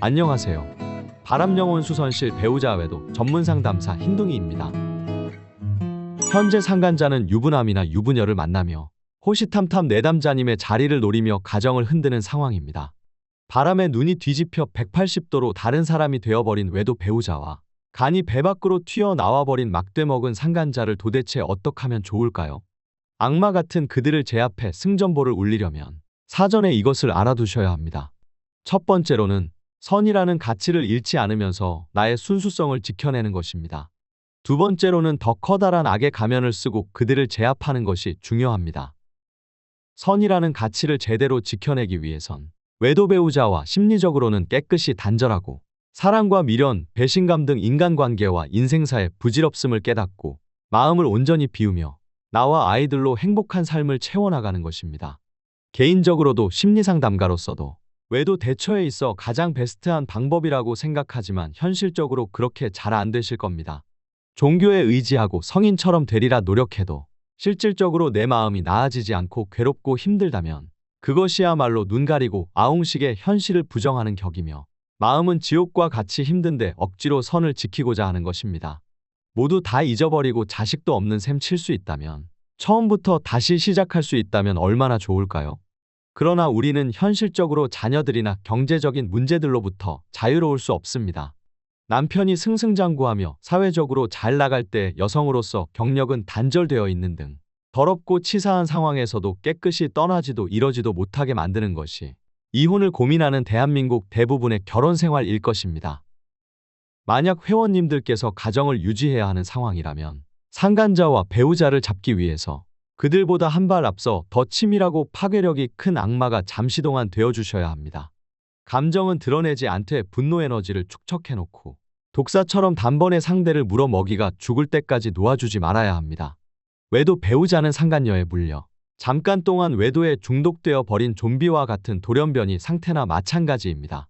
안녕하세요. 바람영혼 수선실 배우자 외도 전문 상담사 흰둥이입니다. 현재 상간자는 유부남이나 유부녀를 만나며 호시탐탐 내담자님의 자리를 노리며 가정을 흔드는 상황입니다. 바람에 눈이 뒤집혀 180도로 다른 사람이 되어버린 외도 배우자와 간이 배 밖으로 튀어나와버린 막되먹은 상간자를 도대체 어떻게 하면 좋을까요? 악마 같은 그들을 제압해 승전보를 울리려면 사전에 이것을 알아두셔야 합니다. 첫 번째로는 선이라는 가치를 잃지 않으면서 나의 순수성을 지켜내는 것입니다. 두 번째로는 더 커다란 악의 가면을 쓰고 그들을 제압하는 것이 중요합니다. 선이라는 가치를 제대로 지켜내기 위해선 외도 배우자와 심리적으로는 깨끗이 단절하고 사랑과 미련, 배신감 등 인간관계와 인생사의 부질없음을 깨닫고 마음을 온전히 비우며 나와 아이들로 행복한 삶을 채워나가는 것입니다. 개인적으로도 심리상담가로서도 외도 대처에 있어 가장 베스트한 방법이라고 생각하지만 현실적으로 그렇게 잘 안 되실 겁니다. 종교에 의지하고 성인처럼 되리라 노력해도 실질적으로 내 마음이 나아지지 않고 괴롭고 힘들다면 그것이야말로 눈 가리고 아웅식의 현실을 부정하는 격이며 마음은 지옥과 같이 힘든데 억지로 선을 지키고자 하는 것입니다. 모두 다 잊어버리고 자식도 없는 셈 칠 수 있다면 처음부터 다시 시작할 수 있다면 얼마나 좋을까요? 그러나 우리는 현실적으로 자녀들이나 경제적인 문제들로부터 자유로울 수 없습니다. 남편이 승승장구하며 사회적으로 잘 나갈 때 여성으로서 경력은 단절되어 있는 등 더럽고 치사한 상황에서도 깨끗이 떠나지도 이러지도 못하게 만드는 것이 이혼을 고민하는 대한민국 대부분의 결혼 생활일 것입니다. 만약 회원님들께서 가정을 유지해야 하는 상황이라면 상간자와 배우자를 잡기 위해서 그들보다 한 발 앞서 더 치밀하고 파괴력이 큰 악마가 잠시 동안 되어주셔야 합니다. 감정은 드러내지 않되 분노 에너지를 축적해놓고 독사처럼 단번에 상대를 물어먹이가 죽을 때까지 놓아주지 말아야 합니다. 외도 배우자는 상간녀에 물려 잠깐 동안 외도에 중독되어 버린 좀비와 같은 돌연변이 상태나 마찬가지입니다.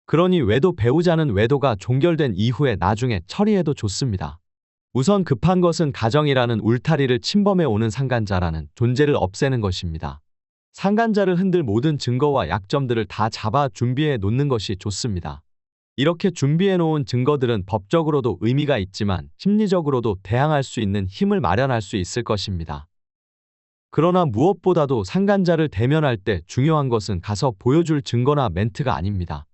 그러니 외도 배우자는 외도가 종결된 이후에 나중에 처리해도 좋습니다. 우선 급한 것은 가정이라는 울타리를 침범해 오는 상간자라는 존재를 없애는 것입니다. 상간자를 흔들 모든 증거와 약점들을 다 잡아 준비해 놓는 것이 좋습니다. 이렇게 준비해 놓은 증거들은 법적으로도 의미가 있지만 심리적으로도 대항할 수 있는 힘을 마련할 수 있을 것입니다. 그러나 무엇보다도 상간자를 대면할 때 중요한 것은 가서 보여줄 증거나 멘트가 아닙니다.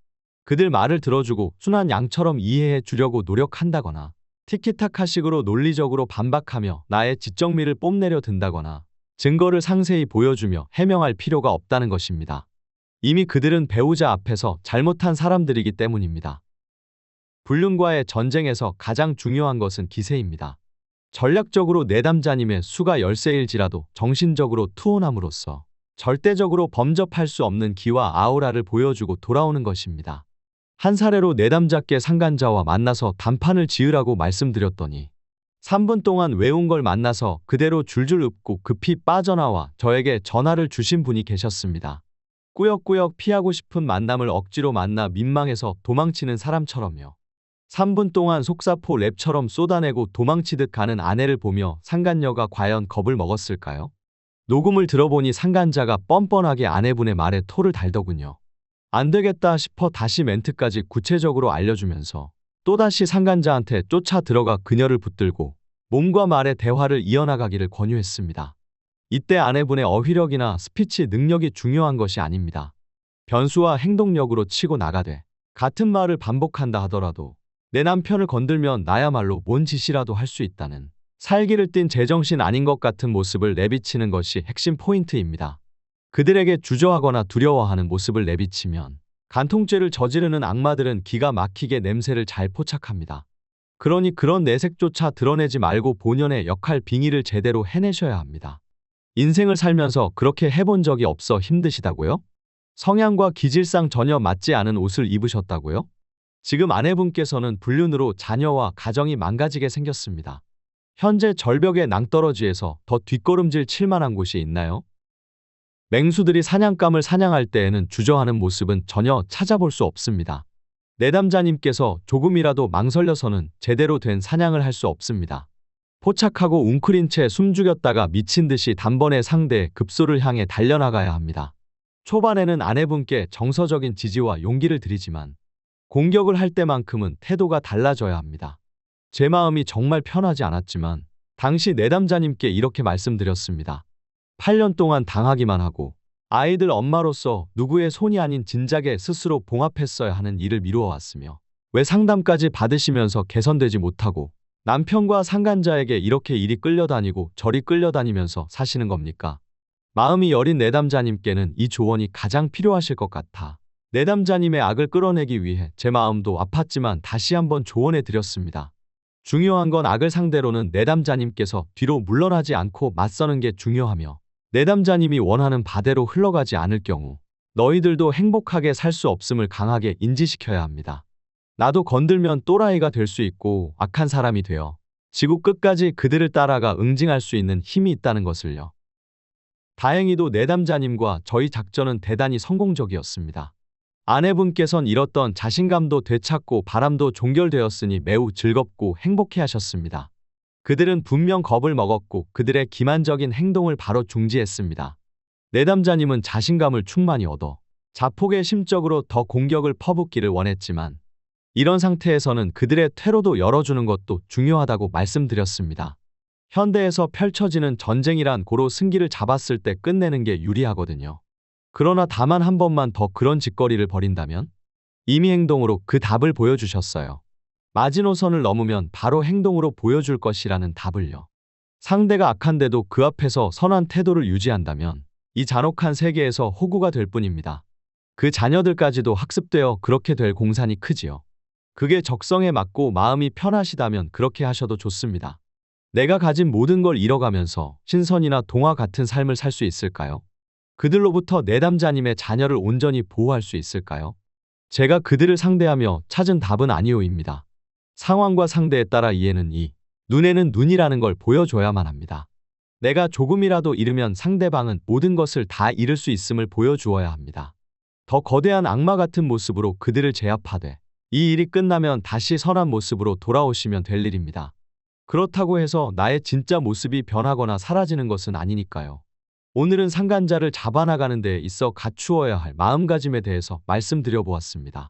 그들 말을 들어주고 순한 양처럼 이해해 주려고 노력한다거나 티키타카식으로 논리적으로 반박하며 나의 지적미를 뽐내려 든다거나 증거를 상세히 보여주며 해명할 필요가 없다는 것입니다. 이미 그들은 배우자 앞에서 잘못한 사람들이기 때문입니다. 불륜과의 전쟁에서 가장 중요한 것은 기세입니다. 전략적으로 내담자님의 수가 열세일지라도 정신적으로 투혼함으로써 절대적으로 범접할 수 없는 기와 아우라를 보여주고 돌아오는 것입니다. 한 사례로 내담자께 상간자와 만나서 단판을 지으라고 말씀드렸더니 3분 동안 외운 걸 만나서 그대로 줄줄 읊고 급히 빠져나와 저에게 전화를 주신 분이 계셨습니다. 꾸역꾸역 피하고 싶은 만남을 억지로 만나 민망해서 도망치는 사람처럼요. 3분 동안 속사포 랩처럼 쏟아내고 도망치듯 가는 아내를 보며 상간녀가 과연 겁을 먹었을까요? 녹음을 들어보니 상간자가 뻔뻔하게 아내분의 말에 토를 달더군요. 안 되겠다 싶어 다시 멘트까지 구체적으로 알려주면서 또다시 상간자한테 쫓아 들어가 그녀를 붙들고 몸과 말의 대화를 이어나가기를 권유했습니다. 이때 아내분의 어휘력이나 스피치 능력이 중요한 것이 아닙니다. 변수와 행동력으로 치고 나가되 같은 말을 반복한다 하더라도 내 남편을 건들면 나야말로 뭔 짓이라도 할 수 있다는 살기를 띤 제정신 아닌 것 같은 모습을 내비치는 것이 핵심 포인트입니다. 그들에게 주저하거나 두려워하는 모습을 내비치면 간통죄를 저지르는 악마들은 기가 막히게 냄새를 잘 포착합니다. 그러니 그런 내색조차 드러내지 말고 본연의 역할 빙의를 제대로 해내셔야 합니다. 인생을 살면서 그렇게 해본 적이 없어 힘드시다고요? 성향과 기질상 전혀 맞지 않은 옷을 입으셨다고요? 지금 아내분께서는 불륜으로 자녀와 가정이 망가지게 생겼습니다. 현재 절벽의 낭떠러지에서 더 뒷걸음질 칠 만한 곳이 있나요? 맹수들이 사냥감을 사냥할 때에는 주저하는 모습은 전혀 찾아볼 수 없습니다. 내담자님께서 조금이라도 망설여서는 제대로 된 사냥을 할 수 없습니다. 포착하고 웅크린 채 숨죽였다가 미친 듯이 단번에 상대의 급소를 향해 달려나가야 합니다. 초반에는 아내분께 정서적인 지지와 용기를 드리지만 공격을 할 때만큼은 태도가 달라져야 합니다. 제 마음이 정말 편하지 않았지만 당시 내담자님께 이렇게 말씀드렸습니다. 8년 동안 당하기만 하고 아이들 엄마로서 누구의 손이 아닌 진작에 스스로 봉합했어야 하는 일을 미루어 왔으며 왜 상담까지 받으시면서 개선되지 못하고 남편과 상간자에게 이렇게 이리 끌려다니고 저리 끌려다니면서 사시는 겁니까? 마음이 여린 내담자님께는 이 조언이 가장 필요하실 것 같아 내담자님의 악을 끌어내기 위해 제 마음도 아팠지만 다시 한번 조언해 드렸습니다. 중요한 건 악을 상대로는 내담자님께서 뒤로 물러나지 않고 맞서는 게 중요하며 내담자님이 원하는 바대로 흘러가지 않을 경우 너희들도 행복하게 살 수 없음을 강하게 인지시켜야 합니다. 나도 건들면 또라이가 될 수 있고 악한 사람이 되어 지구 끝까지 그들을 따라가 응징할 수 있는 힘이 있다는 것을요. 다행히도 내담자님과 저희 작전은 대단히 성공적이었습니다. 아내분께선 잃었던 자신감도 되찾고 바람도 종결되었으니 매우 즐겁고 행복해 하셨습니다. 그들은 분명 겁을 먹었고 그들의 기만적인 행동을 바로 중지했습니다. 내담자님은 자신감을 충만히 얻어 자폭의 심적으로 더 공격을 퍼붓기를 원했지만 이런 상태에서는 그들의 퇴로도 열어주는 것도 중요하다고 말씀드렸습니다. 현대에서 펼쳐지는 전쟁이란 고로 승기를 잡았을 때 끝내는 게 유리하거든요. 그러나 다만 한 번만 더 그런 짓거리를 벌인다면 이미 행동으로 그 답을 보여주셨어요. 마지노선을 넘으면 바로 행동으로 보여줄 것이라는 답을요. 상대가 악한데도 그 앞에서 선한 태도를 유지한다면 이 잔혹한 세계에서 호구가 될 뿐입니다. 그 자녀들까지도 학습되어 그렇게 될 공산이 크지요. 그게 적성에 맞고 마음이 편하시다면 그렇게 하셔도 좋습니다. 내가 가진 모든 걸 잃어가면서 신선이나 동화 같은 삶을 살 수 있을까요? 그들로부터 내담자님의 자녀를 온전히 보호할 수 있을까요? 제가 그들을 상대하며 찾은 답은 아니오입니다. 상황과 상대에 따라 이해는 이, 눈에는 눈이라는 걸 보여줘야만 합니다. 내가 조금이라도 잃으면 상대방은 모든 것을 다 잃을 수 있음을 보여주어야 합니다. 더 거대한 악마 같은 모습으로 그들을 제압하되 이 일이 끝나면 다시 선한 모습으로 돌아오시면 될 일입니다. 그렇다고 해서 나의 진짜 모습이 변하거나 사라지는 것은 아니니까요. 오늘은 상간자를 잡아나가는 데 있어 갖추어야 할 마음가짐에 대해서 말씀드려보았습니다.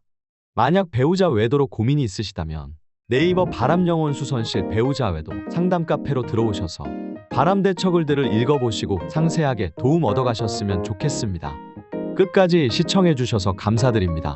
만약 배우자 외도로 고민이 있으시다면 네이버 바람영혼 수선실 배우자 외도 상담 카페로 들어오셔서 바람대처글들을 읽어보시고 상세하게 도움 얻어가셨으면 좋겠습니다. 끝까지 시청해주셔서 감사드립니다.